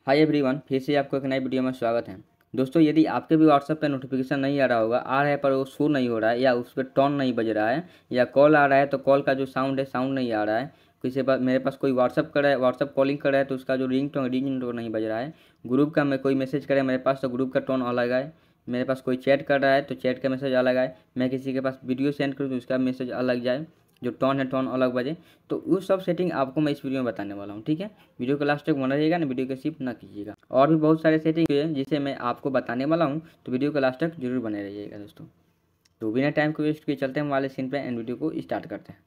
Hi everyone, फिर से आपको एक नई वीडियो में स्वागत है। दोस्तों, यदि आपके भी व्हाट्सएप पे नोटिफिकेशन नहीं आ रहा होगा, आ रहा है पर वो शो नहीं हो रहा है, या उस पर टोन नहीं बज रहा है, या कॉल आ रहा है तो कॉल का जो साउंड है साउंड नहीं आ रहा है, किसी पास मेरे पास कोई व्हाट्सएप कर रहा है, व्हाट्सएप कॉलिंग कर रहा है तो उसका जो रिंग टोन नहीं बज रहा है, ग्रुप का मैं कोई मैसेज करे मेरे पास तो ग्रुप का टोन अलग है, मेरे पास कोई चैट कर रहा है तो चैट का मैसेज अलग है, मैं किसी के पास वीडियो सेंड करूँ तो उसका मैसेज अलग जाए, जो टोन है टोन अलग बजे। तो वो सब सेटिंग आपको मैं इस वीडियो में बताने वाला हूँ, ठीक है। वीडियो को लास्ट तक बना रहिएगा ना, वीडियो को स्किप ना कीजिएगा। और भी बहुत सारे सेटिंग है जिसे मैं आपको बताने वाला हूँ, तो वीडियो को लास्ट तक जरूर बने रहिएगा दोस्तों। तो बिना टाइम को वेस्ट किए चलते हैं हम वाले सीन पे एंड वीडियो को स्टार्ट करते हैं।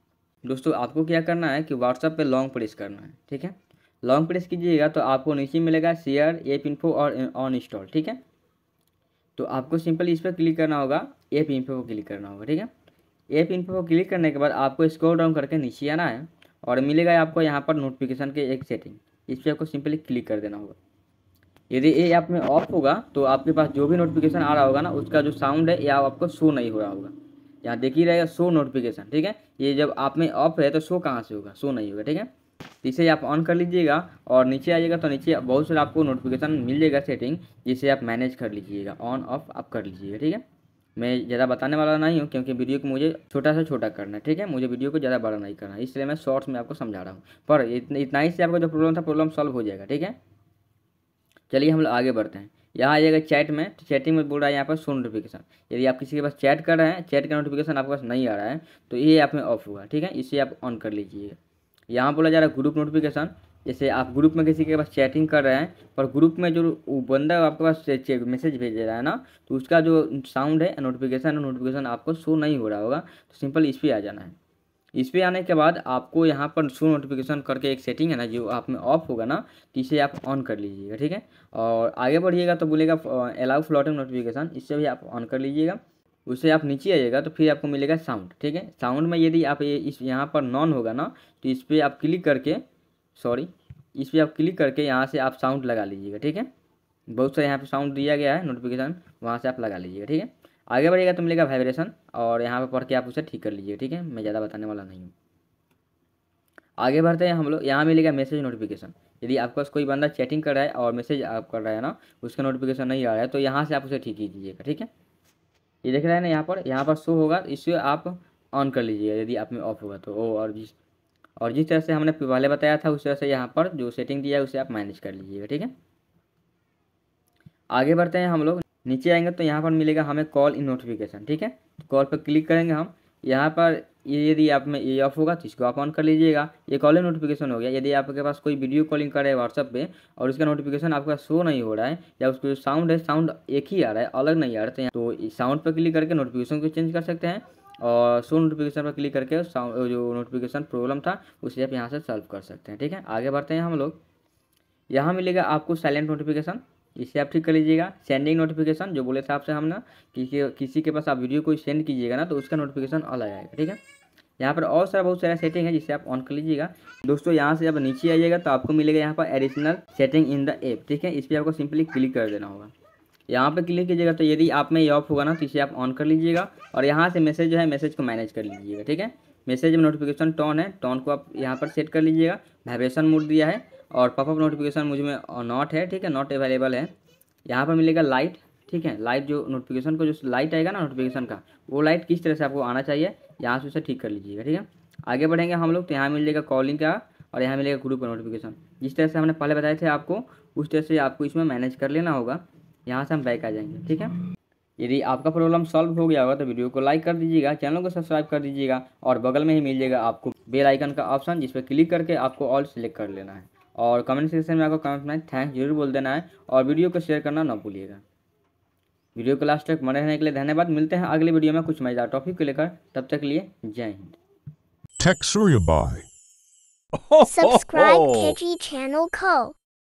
दोस्तों, आपको क्या करना है कि व्हाट्सएप पे लॉन्ग प्रेस करना है, ठीक है। लॉन्ग प्रेस कीजिएगा तो आपको नीचे मिलेगा शेयर ऐप इन्फो और ऑन इंस्टॉल, ठीक है। तो आपको सिंपल इस पर क्लिक करना होगा, ऐप इन्फो पर क्लिक करना होगा, ठीक है। ऐप इन्फो पर क्लिक करने के बाद आपको स्क्रॉल डाउन करके नीचे आना है और मिलेगा आपको यहाँ पर नोटिफिकेशन के एक सेटिंग, इस पर आपको सिंपली क्लिक कर देना होगा। यदि ये ऐप में ऑफ होगा तो आपके पास जो भी नोटिफिकेशन आ रहा होगा ना, उसका जो साउंड है या आपको शो नहीं हो रहा होगा। यहाँ देखिए रहेगा शो नोटिफिकेशन, ठीक है। ये जब आप में ऑफ है तो शो कहाँ से होगा, शो नहीं होगा, ठीक है। तो इसे आप ऑन कर लीजिएगा और नीचे आइएगा तो नीचे बहुत सारा आपको नोटिफिकेशन मिल जाएगा सेटिंग, जिसे आप मैनेज कर लीजिएगा, ऑन ऑफ आप कर लीजिएगा, ठीक है। मैं ज़्यादा बताने वाला नहीं हूँ क्योंकि वीडियो को मुझे छोटा से छोटा करना है, ठीक है। मुझे वीडियो को ज़्यादा बड़ा नहीं करना है, इसलिए मैं शॉर्ट्स में आपको समझा रहा हूँ। पर इतना ही से आपका जो प्रॉब्लम था प्रॉब्लम सॉल्व हो जाएगा, ठीक है। चलिए हम लोग आगे बढ़ते हैं। यहाँ आइएगा चैट में, तो चैटिंग में बोल रहा है यहाँ पर शो नोटिफिकेशन। यदि आप किसी के पास चैट कर रहे हैं, चैट का नोटिफिकेशन आपके पास नहीं आ रहा है तो ये आप में ऑफ होगा, ठीक है। इसे आप ऑन कर लीजिएगा। यहाँ बोला जा रहा है ग्रुप नोटिफिकेशन, जैसे आप ग्रुप में किसी के पास चैटिंग कर रहे हैं पर ग्रुप में जो वो बंदा आपके पास मैसेज भेज रहा है ना, तो उसका जो साउंड है नोटिफिकेशन आपको शो नहीं हो रहा होगा, तो सिंपल इस पर आ जाना है। इस पे आने के बाद आपको यहाँ पर शो नोटिफिकेशन करके एक सेटिंग है ना, जो आप में ऑफ होगा ना, तो इसे आप ऑन कर लीजिएगा, ठीक है। और आगे बढ़िएगा तो बोलेगा अलाउ फ्लोटिंग नोटिफिकेशन, इससे भी आप ऑन कर लीजिएगा। उससे आप नीचे आइएगा तो फिर आपको मिलेगा साउंड, ठीक है। साउंड में यदि आप ये इस यहाँ पर नॉन होगा ना, तो इस पर आप क्लिक करके इस पर आप क्लिक करके यहाँ से आप साउंड लगा लीजिएगा, ठीक है। बहुत सारे यहाँ पे साउंड दिया गया है नोटिफिकेशन, वहाँ से आप लगा लीजिएगा, ठीक है। आगे बढ़िएगा तो मिलेगा वाइब्रेशन, और यहाँ पे पढ़ के आप उसे ठीक कर लीजिए, ठीक है। मैं ज़्यादा बताने वाला नहीं हूँ। आगे बढ़ते हैं हम लोग। यहाँ मिलेगा मैसेज नोटिफिकेशन। यदि आपके पास कोई बंदा चैटिंग कर रहा है और मैसेज आप कर रहा है ना, उसका नोटिफिकेशन नहीं आ रहा है, तो यहाँ से आप उसे ठीक कीजिएगा, ठीक है। ये देख रहे हैं ना, यहाँ पर शो होगा, इसे आप ऑन कर लीजिएगा यदि आप में ऑफ होगा तो। ओ और जिस तरह से हमने पहले बताया था उस तरह से यहाँ पर जो सेटिंग दिया है उसे आप मैनेज कर लीजिएगा, ठीक है। आगे बढ़ते हैं हम लोग। नीचे आएंगे तो यहाँ पर मिलेगा हमें कॉल इन नोटिफिकेशन, ठीक है। तो कॉल पर क्लिक करेंगे हम। यहाँ पर ये यदि आप में ये ऑफ होगा तो इसको आप ऑन कर लीजिएगा। ये कॉल इन नोटिफिकेशन हो गया। यदि आपके पास कोई वीडियो कॉलिंग कर रहा है व्हाट्सएप पे और उसका नोटिफिकेशन आपका शो नहीं हो रहा है, या उसका जो साउंड है साउंड एक ही आ रहा है, अलग नहीं आ रहा है, तो साउंड पर क्लिक करके नोटिफिकेशन को चेंज कर सकते हैं, और शो नोटिफिकेशन पर क्लिक करके जो नोटिफिकेशन प्रॉब्लम था उसे आप यहाँ से सॉल्व कर सकते हैं, ठीक है। आगे बढ़ते हैं हम लोग। यहाँ मिलेगा आपको साइलेंट नोटिफिकेशन, इसे आप ठीक कर लीजिएगा। सेंडिंग नोटिफिकेशन, जो बोले थे आपसे हम ना कि किसी के पास आप वीडियो को सेंड कीजिएगा ना, तो उसका नोटिफिकेशन अलग आएगा, ठीक है। यहाँ पर और सारा बहुत सारा सेटिंग है जिसे आप ऑन कर लीजिएगा। दोस्तों, यहाँ से जब नीचे आइएगा तो आपको मिलेगा यहाँ पर additional setting in the app, ठीक है। इस पर आपको सिंपली क्लिक कर देना होगा। यहाँ पर क्लिक कीजिएगा तो यदि आप में ये ऑफ होगा ना, तो इसे आप ऑन कर लीजिएगा और यहाँ से मैसेज जो है मैसेज को मैनेज कर लीजिएगा, ठीक है। मैसेज में नोटिफिकेशन टोन है, टोन को आप यहाँ पर सेट कर लीजिएगा। वाइब्रेशन मोड दिया है और पॉपअप नोटिफिकेशन मुझ में नॉट है, ठीक है, नॉट अवेलेबल है। यहाँ पर मिलेगा लाइट, ठीक है। लाइट जो नोटिफिकेशन को जो लाइट आएगा ना नोटिफिकेशन का, वो लाइट किस तरह से आपको आना चाहिए, यहाँ से उसे ठीक कर लीजिएगा, ठीक है। आगे बढ़ेंगे हम लोग तो यहाँ मिल जाएगा कॉलिंग का और यहाँ मिलेगा ग्रुप का नोटिफिकेशन। जिस तरह से हमने पहले बताए थे आपको, उस तरह से आपको इसमें मैनेज कर लेना होगा। यहाँ से हम बैक आ जाएंगे, ठीक है। यदि आपका प्रॉब्लम सॉल्व हो गया होगा तो वीडियो को लाइक कर दीजिएगा, चैनल को सब्सक्राइब कर दीजिएगा, और बगल में ही मिल जाएगा आपको बेल आइकन का ऑप्शन, जिस पर क्लिक करके आपको ऑल सेलेक्ट कर लेना है। और कमेंट सेक्शन में आपको कमेंट में थैंक्स जरूर बोल देना है, और वीडियो को शेयर करना ना भूलिएगा। वीडियो को लास्ट तक बने रहने के लिए धन्यवाद। मिलते हैं अगले वीडियो में कुछ मजेदार टॉपिक को लेकर, तब तक के लिए जय Hind. Tech Surya Bhai. Subscribe Kiji Channel Co.